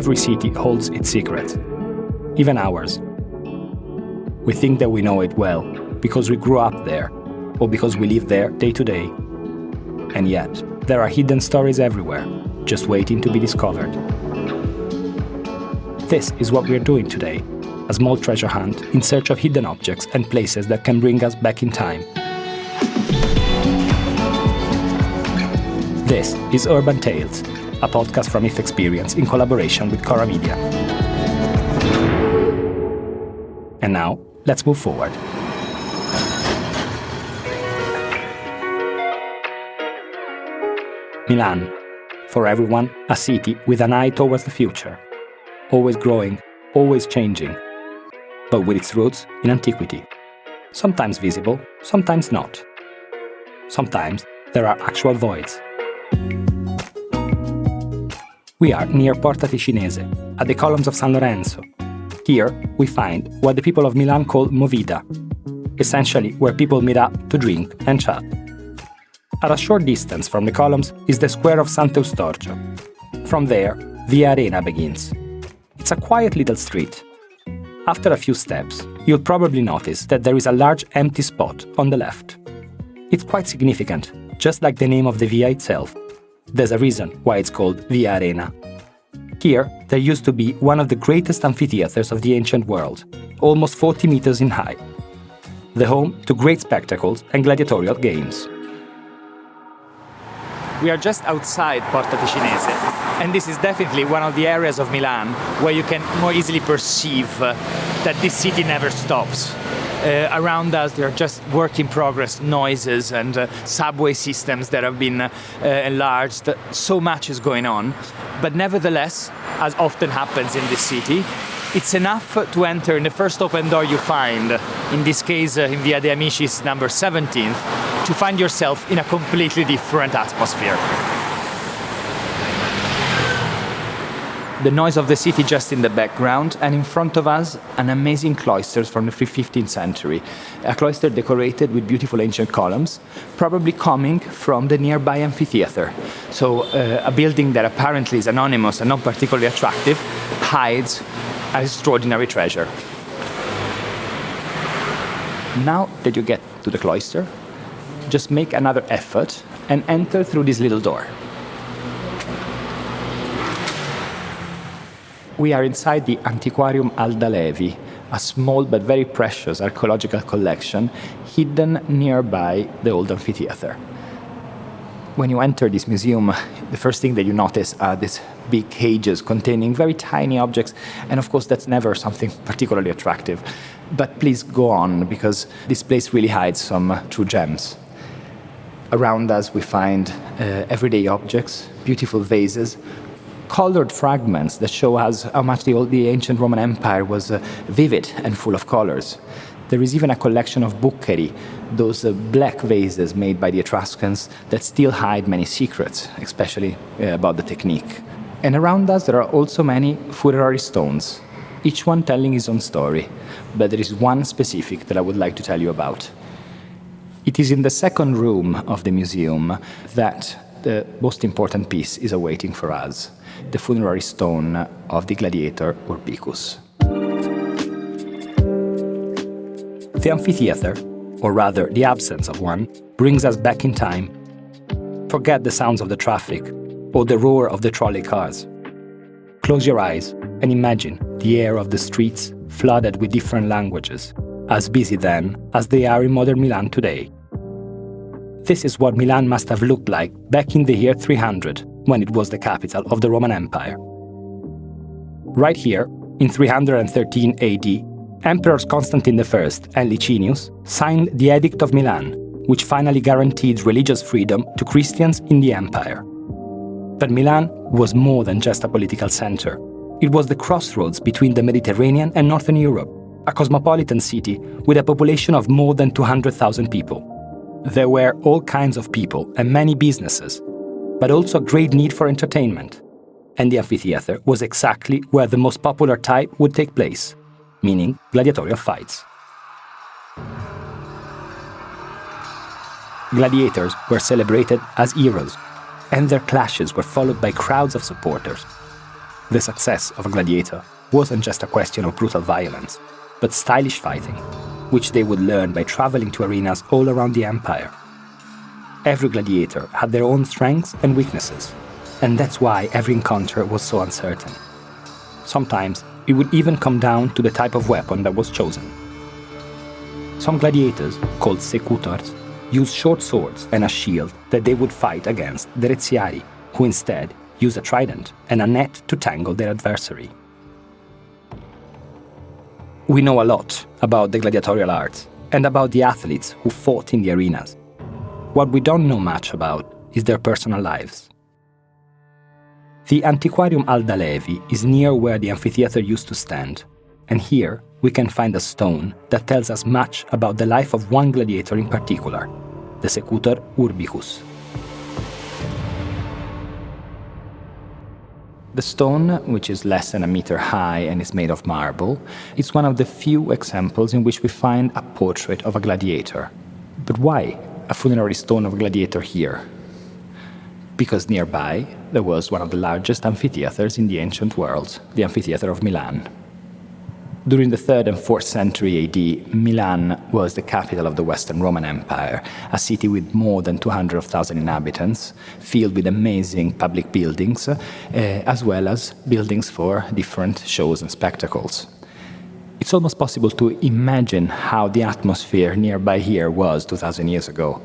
every city holds its secret, even ours. We think that we know it well because we grew up there or because we live there day to day. And yet, there are hidden stories everywhere, just waiting to be discovered. This is what we're doing today, a small treasure hunt in search of hidden objects and places that can bring us back in time. This is Urban Tales, a podcast from If Experience in collaboration with Cora Media. And now, let's move forward. Milan, for everyone, a city with an eye towards the future. Always growing, always changing, but with its roots in antiquity. Sometimes visible, sometimes not. Sometimes there are actual voids. We are near Porta Ticinese, at the columns of San Lorenzo. Here we find what the people of Milan call movida, essentially where people meet up to drink and chat. At a short distance from the columns is the square of Sant'Ambrogio. From there, Via Arena begins. It's a quiet little street. After a few steps, you'll probably notice that there is a large empty spot on the left. It's quite significant, just like the name of the via itself. There's a reason why it's called Via Arena. Here, there used to be one of the greatest amphitheaters of the ancient world, almost 40 meters in height. The home to great spectacles and gladiatorial games. We are just outside Porta Ticinese, and this is definitely one of the areas of Milan where you can more easily perceive that this city never stops. Around us there are just work in progress noises and subway systems that have been enlarged. So much is going on, but nevertheless, as often happens in this city, it's enough to enter in the first open door you find, in this case in Via de Amicis number 17, to find yourself in a completely different atmosphere. The noise of the city just in the background, and in front of us, an amazing cloister from the 15th century. A cloister decorated with beautiful ancient columns, probably coming from the nearby amphitheater. So a building that apparently is anonymous and not particularly attractive, hides an extraordinary treasure. Now that you get to the cloister, just make another effort and enter through this little door. We are inside the Antiquarium Alda Levi, a small but very precious archaeological collection hidden nearby the old amphitheater. When you enter this museum, the first thing that you notice are these big cages containing very tiny objects, and of course that's never something particularly attractive. But please go on, because this place really hides some true gems. Around us we find everyday objects, beautiful vases, colored fragments that show us how much the ancient Roman Empire was vivid and full of colors. There is even a collection of bouquerie, those black vases made by the Etruscans that still hide many secrets, especially about the technique. And around us there are also many funerary stones, each one telling his own story, but there is one specific that I would like to tell you about. It is in the second room of the museum that the most important piece is awaiting for us, the funerary stone of the gladiator Urbicus. The amphitheater, or rather the absence of one, brings us back in time. Forget the sounds of the traffic or the roar of the trolley cars. Close your eyes and imagine the air of the streets flooded with different languages, as busy then as they are in modern Milan today. This is what Milan must have looked like back in the year 300, when it was the capital of the Roman Empire. Right here, in 313 AD, Emperors Constantine I and Licinius signed the Edict of Milan, which finally guaranteed religious freedom to Christians in the empire. But Milan was more than just a political center. It was the crossroads between the Mediterranean and Northern Europe, a cosmopolitan city with a population of more than 200,000 people. There were all kinds of people and many businesses, but also a great need for entertainment. And the amphitheater was exactly where the most popular type would take place, meaning gladiatorial fights. Gladiators were celebrated as heroes, and their clashes were followed by crowds of supporters. The success of a gladiator wasn't just a question of brutal violence, but stylish fighting, which they would learn by traveling to arenas all around the empire. Every gladiator had their own strengths and weaknesses, and that's why every encounter was so uncertain. Sometimes it would even come down to the type of weapon that was chosen. Some gladiators, called secutors, used short swords and a shield that they would fight against the reziari, who instead used a trident and a net to tangle their adversary. We know a lot about the gladiatorial arts and about the athletes who fought in the arenas. What we don't know much about is their personal lives. The Antiquarium Alda Levi is near where the amphitheater used to stand, and here we can find a stone that tells us much about the life of one gladiator in particular, the secutor Urbicus. The stone, which is less than a meter high and is made of marble, is one of the few examples in which we find a portrait of a gladiator. But why a funerary stone of a gladiator here? Because nearby there was one of the largest amphitheaters in the ancient world, the amphitheater of Milan. During the 3rd and 4th century AD, Milan was the capital of the Western Roman Empire, a city with more than 200,000 inhabitants, filled with amazing public buildings, as well as buildings for different shows and spectacles. It's almost possible to imagine how the atmosphere nearby here was 2,000 years ago.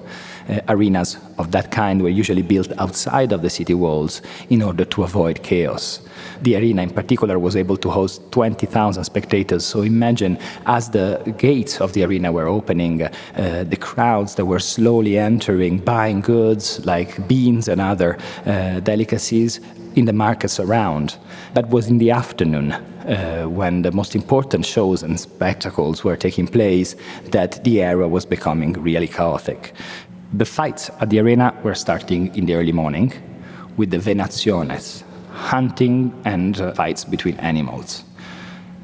Arenas of that kind were usually built outside of the city walls in order to avoid chaos. The arena in particular was able to host 20,000 spectators, so imagine as the gates of the arena were opening, the crowds that were slowly entering, buying goods like beans and other delicacies in the markets around. That was in the afternoon, when the most important shows and spectacles were taking place, that the area was becoming really chaotic. The fights at the arena were starting in the early morning with the venationes, hunting and fights between animals.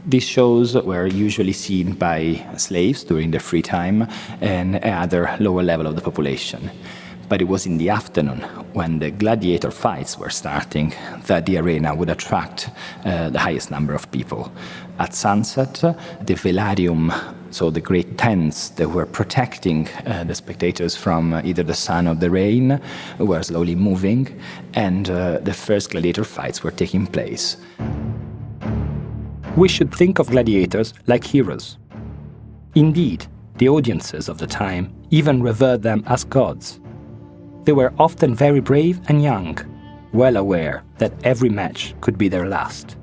These shows were usually seen by slaves during their free time and other lower level of the population. But it was in the afternoon, when the gladiator fights were starting, that the arena would attract the highest number of people. At sunset, the velarium, so the great tents that were protecting the spectators from either the sun or the rain, were slowly moving, and the first gladiator fights were taking place. We should think of gladiators like heroes. Indeed, the audiences of the time even revered them as gods. They were often very brave and young, well aware that every match could be their last.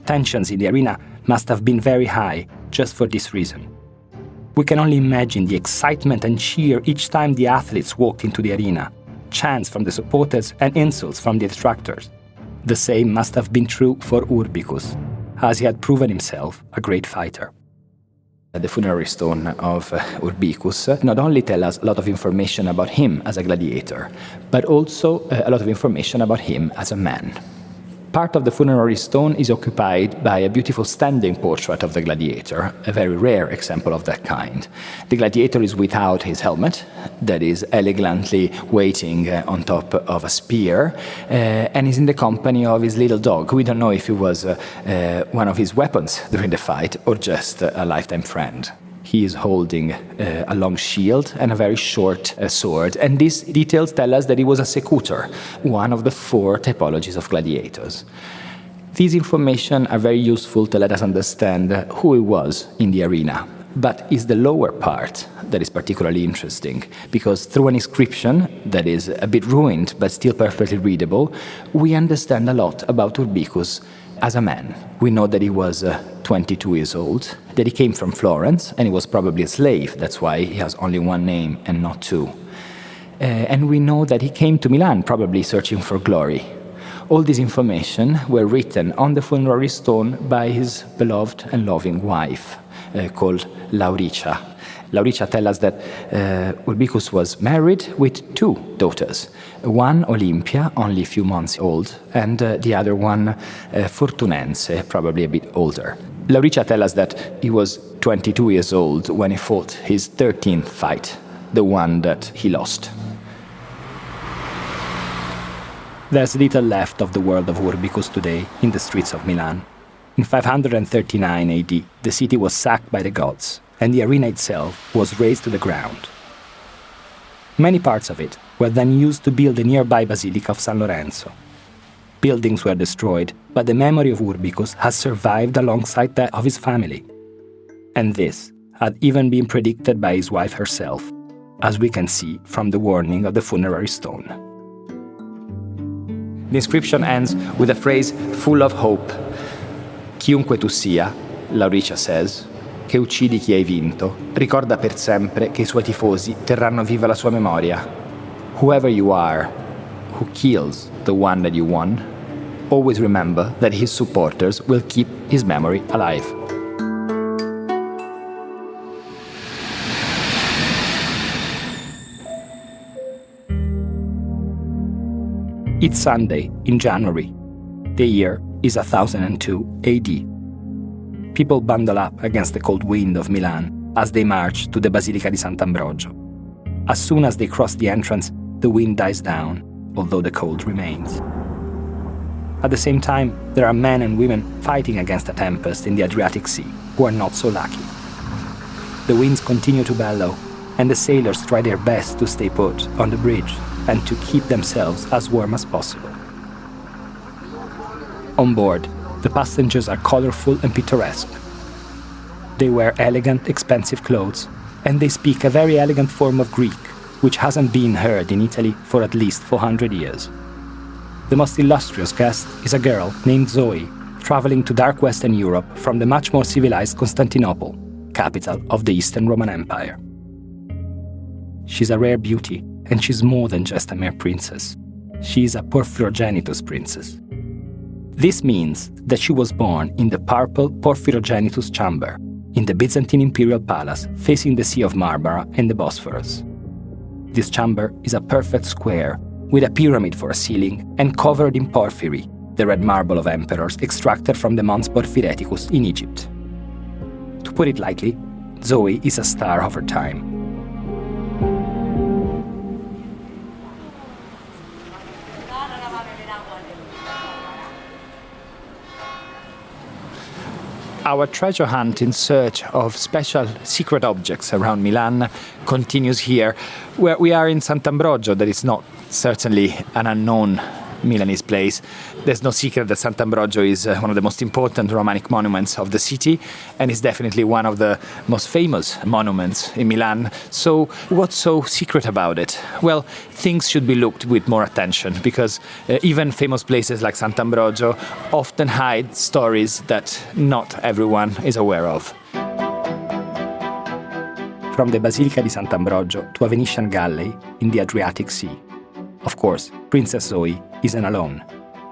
Tensions in the arena must have been very high just for this reason. We can only imagine the excitement and cheer each time the athletes walked into the arena, chants from the supporters and insults from the detractors. The same must have been true for Urbicus, as he had proven himself a great fighter. The funerary stone of Urbicus not only tells us a lot of information about him as a gladiator, but also a lot of information about him as a man. Part of the funerary stone is occupied by a beautiful standing portrait of the gladiator, a very rare example of that kind. The gladiator is without his helmet, that is elegantly waiting on top of a spear, and is in the company of his little dog. We don't know if it was one of his weapons during the fight or just a lifetime friend. He is holding a long shield and a very short sword, and these details tell us that he was a secutor, one of the 4 typologies of gladiators. These information are very useful to let us understand who he was in the arena, but it's the lower part that is particularly interesting, because through an inscription that is a bit ruined but still perfectly readable, we understand a lot about Urbicus as a man. We know that he was 22 years old, that he came from Florence, and he was probably a slave. That's why he has only one name and not 2. And we know that he came to Milan, probably searching for glory. All this information were written on the funerary stone by his beloved and loving wife, called Lauricia. Lauricia tells us that Urbicus was married with 2 daughters. One, Olympia, only a few months old, and the other one, Fortunense, probably a bit older. Lauricia tells us that he was 22 years old when he fought his 13th fight, the one that he lost. There's little left of the world of Urbicus today in the streets of Milan. In 539 AD, the city was sacked by the gods, and the arena itself was razed to the ground. Many parts of it were then used to build the nearby Basilica of San Lorenzo. Buildings were destroyed, but the memory of Urbicus has survived alongside that of his family. And this had even been predicted by his wife herself, as we can see from the warning of the funerary stone. The inscription ends with a phrase full of hope. Chiunque tu sia, Lauricia says, che uccidi chi hai vinto, ricorda per sempre che I suoi tifosi terranno viva la sua memoria. Whoever you are, who kills the one that you won, always remember that his supporters will keep his memory alive. It's Sunday in January. The year is 1002 AD. People bundle up against the cold wind of Milan as they march to the Basilica di Sant'Ambrogio. As soon as they cross the entrance, the wind dies down, although the cold remains. At the same time, there are men and women fighting against a tempest in the Adriatic Sea who are not so lucky. The winds continue to bellow, and the sailors try their best to stay put on the bridge and to keep themselves as warm as possible. On board, the passengers are colorful and picturesque. They wear elegant, expensive clothes, and they speak a very elegant form of Greek, which hasn't been heard in Italy for at least 400 years. The most illustrious guest is a girl named Zoe, traveling to dark Western Europe from the much more civilized Constantinople, capital of the Eastern Roman Empire. She's a rare beauty, and she's more than just a mere princess. She's a Porphyrogenitus princess. This means that she was born in the purple Porphyrogenitus chamber, in the Byzantine imperial palace facing the Sea of Marmara and the Bosphorus. This chamber is a perfect square, with a pyramid for a ceiling and covered in porphyry, the red marble of emperors extracted from the Mons Porphyreticus in Egypt. To put it lightly, Zoe is a star of her time. Our treasure hunt in search of special secret objects around Milan continues here, where we are in Sant'Ambrogio. That is not certainly an unknown Milanese place. There's no secret that Sant'Ambrogio is one of the most important Romanic monuments of the city, and is definitely one of the most famous monuments in Milan. So what's so secret about it? Well, things should be looked with more attention, because even famous places like Sant'Ambrogio often hide stories that not everyone is aware of. From the Basilica di Sant'Ambrogio to a Venetian galley in the Adriatic Sea. Of course, Princess Zoe isn't alone.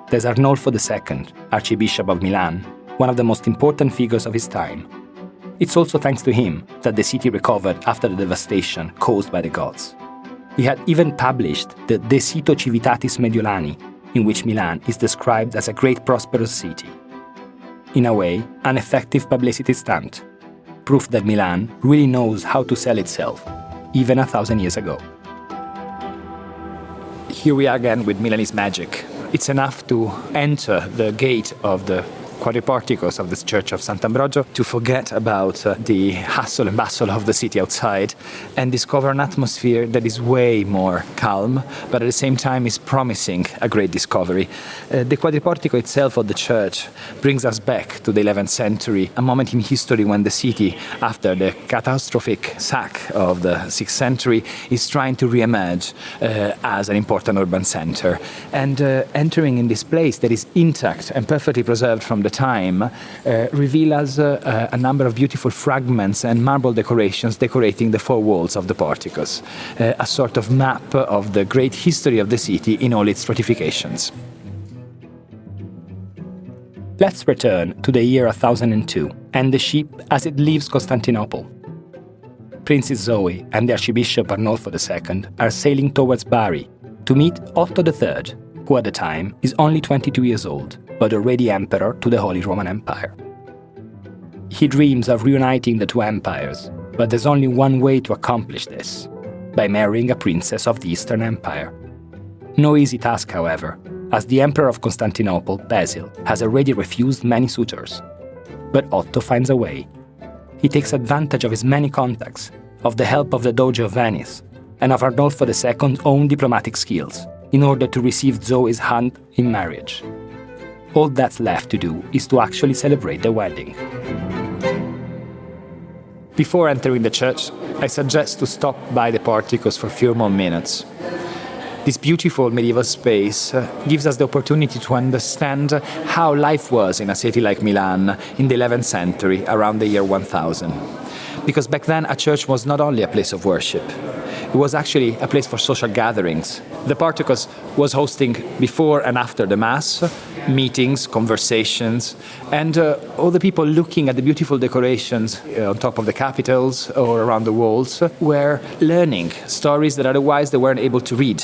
There's Arnolfo II, Archbishop of Milan, one of the most important figures of his time. It's also thanks to him that the city recovered after the devastation caused by the gods. He had even published the De Cito Civitatis Mediolani, in which Milan is described as a great prosperous city. In a way, an effective publicity stunt. Proof that Milan really knows how to sell itself, even 1,000 years ago. Here we are again with Milanese magic. It's enough to enter the gate of the quadriporticos of the Church of Sant'Ambrogio to forget about the hustle and bustle of the city outside and discover an atmosphere that is way more calm, but at the same time is promising a great discovery. The quadriportico itself of the church brings us back to the 11th century, a moment in history when the city, after the catastrophic sack of the 6th century, is trying to re-emerge as an important urban center. And entering in this place that is intact and perfectly preserved from the time reveal us a number of beautiful fragments and marble decorations decorating the four walls of the porticos, a sort of map of the great history of the city in all its stratifications. Let's return to the year 1002 and the ship as it leaves Constantinople. Princess Zoe and the Archbishop Arnolfo II are sailing towards Bari to meet Otto III, who at the time is only 22 years old, but already emperor to the Holy Roman Empire. He dreams of reuniting the two empires, but there's only one way to accomplish this, by marrying a princess of the Eastern Empire. No easy task, however, as the Emperor of Constantinople, Basil, has already refused many suitors. But Otto finds a way. He takes advantage of his many contacts, of the help of the Doge of Venice, and of Arnolfo II's own diplomatic skills, in order to receive Zoe's hand in marriage. All that's left to do is to actually celebrate the wedding. Before entering the church, I suggest to stop by the porticos for a few more minutes. This beautiful medieval space gives us the opportunity to understand how life was in a city like Milan in the 11th century, around the year 1000. Because back then, a church was not only a place of worship, it was actually a place for social gatherings. The porticos was hosting, before and after the Mass, meetings, conversations, and all the people looking at the beautiful decorations on top of the capitals or around the walls were learning stories that otherwise they weren't able to read.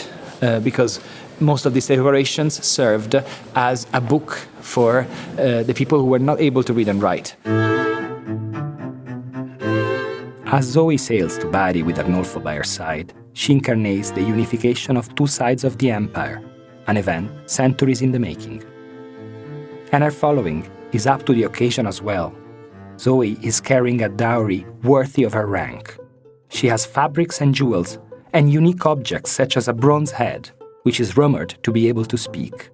Because most of these decorations served as a book for the people who were not able to read and write. As Zoe sails to Bari with Arnolfo by her side, she incarnates the unification of two sides of the empire, an event centuries in the making. And her following is up to the occasion as well. Zoe is carrying a dowry worthy of her rank. She has fabrics and jewels, and unique objects such as a bronze head, which is rumored to be able to speak,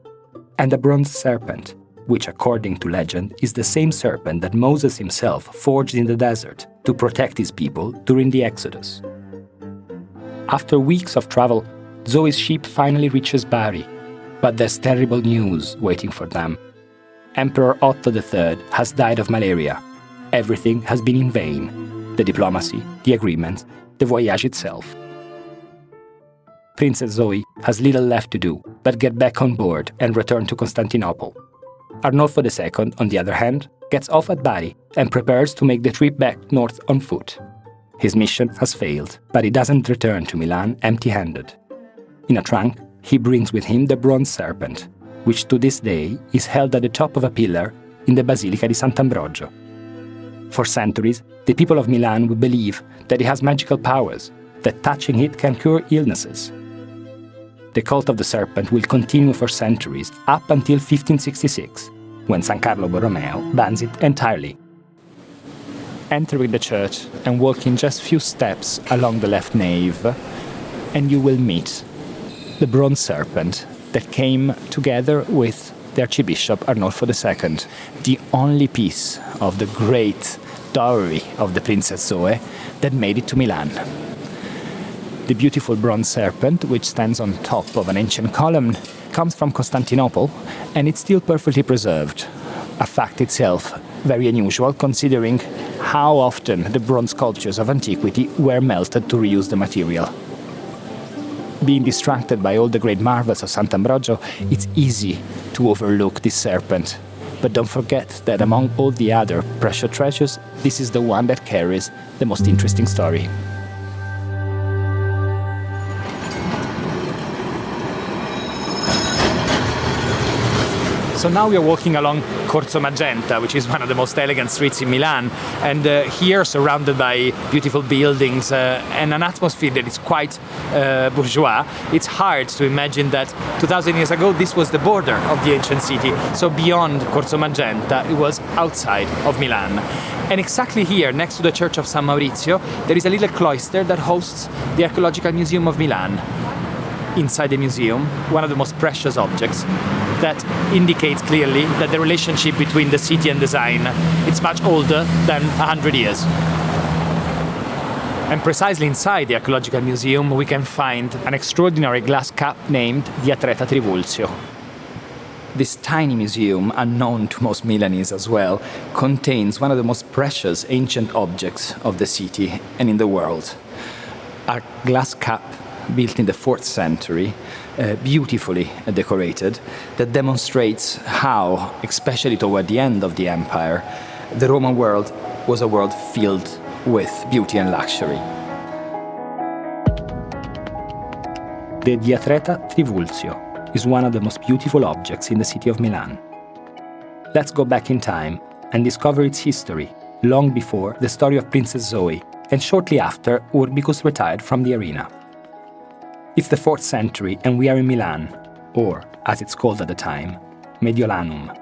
and a bronze serpent, which according to legend is the same serpent that Moses himself forged in the desert to protect his people during the Exodus. After weeks of travel, Zoe's ship finally reaches Bari, but there's terrible news waiting for them. Emperor Otto III has died of malaria. Everything has been in vain: the diplomacy, the agreement, the voyage itself. Princess Zoe has little left to do but get back on board and return to Constantinople. Arnolfo II, on the other hand, gets off at Bari and prepares to make the trip back north on foot. His mission has failed, but he doesn't return to Milan empty-handed. In a trunk, he brings with him the bronze serpent, which to this day is held at the top of a pillar in the Basilica di Sant'Ambrogio. For centuries, the people of Milan will believe that it has magical powers, that touching it can cure illnesses. The cult of the serpent will continue for centuries, up until 1566, when San Carlo Borromeo bans it entirely. Entering the church and walking just few steps along the left nave, and you will meet the bronze serpent that came together with the Archbishop Arnolfo II, the only piece of the great dowry of the Princess Zoe that made it to Milan. The beautiful bronze serpent, which stands on top of an ancient column, comes from Constantinople, and it's still perfectly preserved. A fact itself very unusual, considering how often the bronze sculptures of antiquity were melted to reuse the material. Being distracted by all the great marvels of Sant'Ambrogio, it's easy to overlook this serpent. But don't forget that among all the other precious treasures, this is the one that carries the most interesting story. So now we are walking along Corso Magenta, which is one of the most elegant streets in Milan, and here, surrounded by beautiful buildings and an atmosphere that is quite bourgeois, it's hard to imagine that 2,000 years ago this was the border of the ancient city. So beyond Corso Magenta, it was outside of Milan. And exactly here, next to the Church of San Maurizio, there is a little cloister that hosts the Archaeological Museum of Milan. Inside the museum, one of the most precious objects that indicates clearly that the relationship between the city and design is much older than 100 years. And precisely inside the Archaeological Museum we can find an extraordinary glass cup named Diatreta Trivulzio. This tiny museum, unknown to most Milanese as well, contains one of the most precious ancient objects of the city and in the world. A glass cup built in the 4th century, beautifully decorated, that demonstrates how, especially toward the end of the empire, the Roman world was a world filled with beauty and luxury. The Diatreta Trivulzio is one of the most beautiful objects in the city of Milan. Let's go back in time and discover its history, long before the story of Princess Zoe, and shortly after Urbicus retired from the arena. It's the 4th century and we are in Milan, or, as it's called at the time, Mediolanum.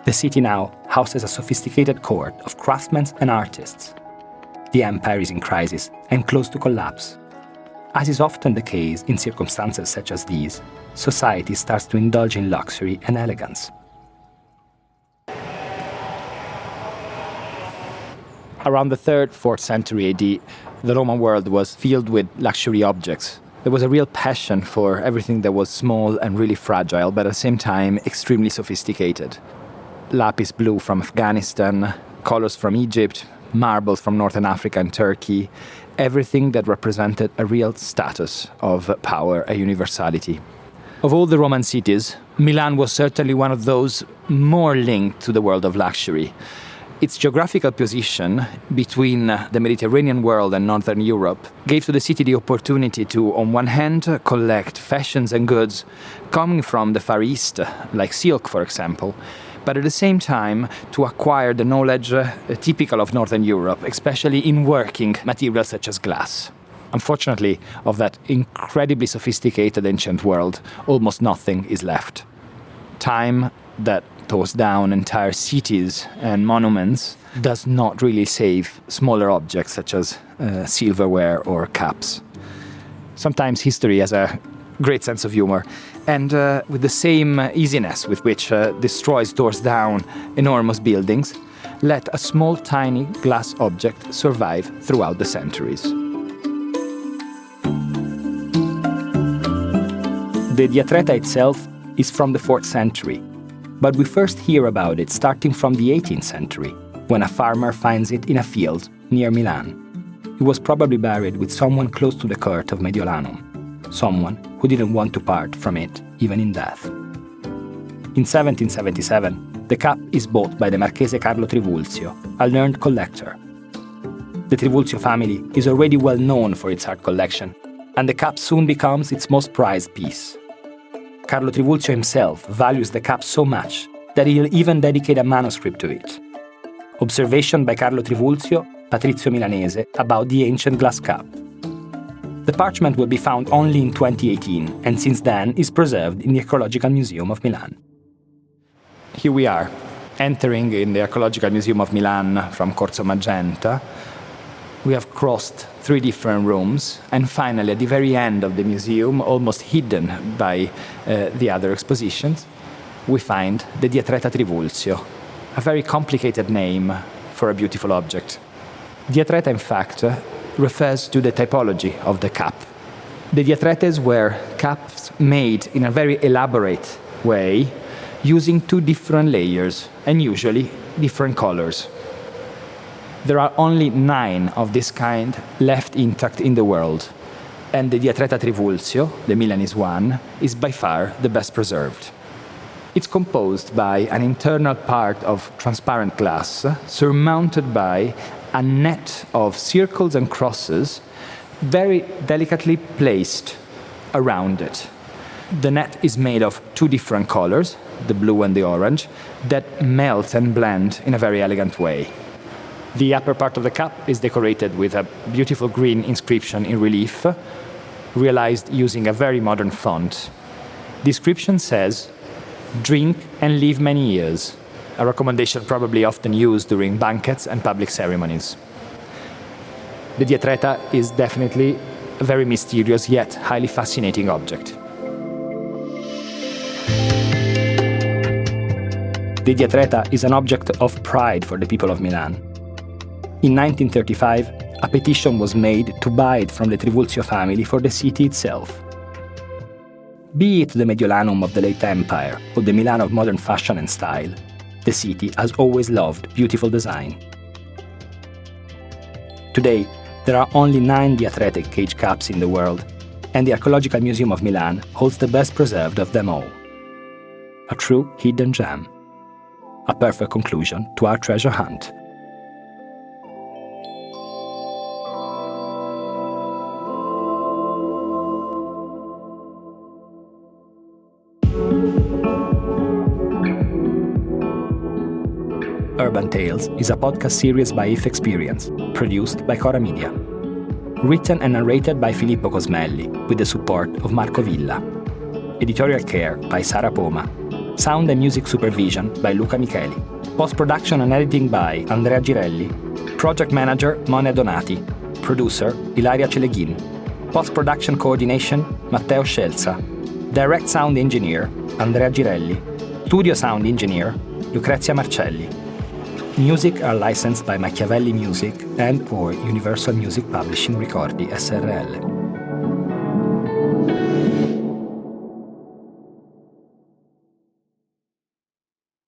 The city now houses a sophisticated court of craftsmen and artists. The empire is in crisis and close to collapse. As is often the case in circumstances such as these, society starts to indulge in luxury and elegance. Around the 3rd, 4th century AD, the Roman world was filled with luxury objects. There was a real passion for everything that was small and really fragile, but at the same time extremely sophisticated. Lapis blue from Afghanistan, colors from Egypt, marbles from Northern Africa and Turkey, everything that represented a real status of power, a universality. Of all the Roman cities, Milan was certainly one of those more linked to the world of luxury. Its geographical position between the Mediterranean world and Northern Europe gave to the city the opportunity to, on one hand, collect fashions and goods coming from the Far East, like silk, for example, but at the same time to acquire the knowledge typical of Northern Europe, especially in working materials such as glass. Unfortunately, of that incredibly sophisticated ancient world, almost nothing is left. Time that tears down entire cities and monuments does not really save smaller objects such as silverware or cups. Sometimes history has a great sense of humor, and with the same easiness with which destroys, tears down enormous buildings, let a small tiny glass object survive throughout the centuries. The Diatreta itself is from the 4th century, but we first hear about it starting from the 18th century, when a farmer finds it in a field near Milan. It was probably buried with someone close to the court of Mediolanum, someone who didn't want to part from it, even in death. In 1777, the cap is bought by the Marchese Carlo Trivulzio, a learned collector. The Trivulzio family is already well known for its art collection, and the cap soon becomes its most prized piece. Carlo Trivulzio himself values the cap so much that he'll even dedicate a manuscript to it. Observation by Carlo Trivulzio, Patrizio Milanese, about the ancient glass cup. The parchment will be found only in 2018, and since then is preserved in the Archaeological Museum of Milan. Here we are, entering in the Archaeological Museum of Milan from Corso Magenta. We have crossed 3 different rooms, and finally, at the very end of the museum, almost hidden by the other expositions, we find the Diatreta Trivulzio, a very complicated name for a beautiful object. Diatreta, in fact, refers to the typology of the cap. The diatretes were caps made in a very elaborate way, using 2 different layers, and usually different colors. There are only 9 of this kind left intact in the world, and the Diatreta Trivulzio, the Milanese one, is by far the best preserved. It's composed by an internal part of transparent glass, surmounted by a net of circles and crosses, very delicately placed around it. The net is made of 2 different colors, the blue and the orange, that melt and blend in a very elegant way. The upper part of the cap is decorated with a beautiful green inscription in relief, realized using a very modern font. The inscription says, "Drink and live many years," a recommendation probably often used during banquets and public ceremonies. The Diatreta is definitely a very mysterious yet highly fascinating object. The Diatreta is an object of pride for the people of Milan. In 1935, a petition was made to buy it from the Trivulzio family for the city itself. Be it the Mediolanum of the late Empire or the Milan of modern fashion and style, the city has always loved beautiful design. Today, there are only 9 Diatretic cage caps in the world, and the Archaeological Museum of Milan holds the best preserved of them all. A true hidden gem. A perfect conclusion to our treasure hunt. Urban Tales is a podcast series by If Experience, produced by Cora Media. Written and narrated by Filippo Cosmelli, with the support of Marco Villa. Editorial care by Sara Poma. Sound and music supervision by Luca Micheli. Post-production and editing by Andrea Girelli. Project manager Monia Donati. Producer Ilaria Celeghin. Post-production coordination Matteo Scelza. Direct sound engineer Andrea Girelli. Studio sound engineer Lucrezia Marcelli. Music are licensed by Machiavelli Music and/or Universal Music Publishing Ricordi SRL.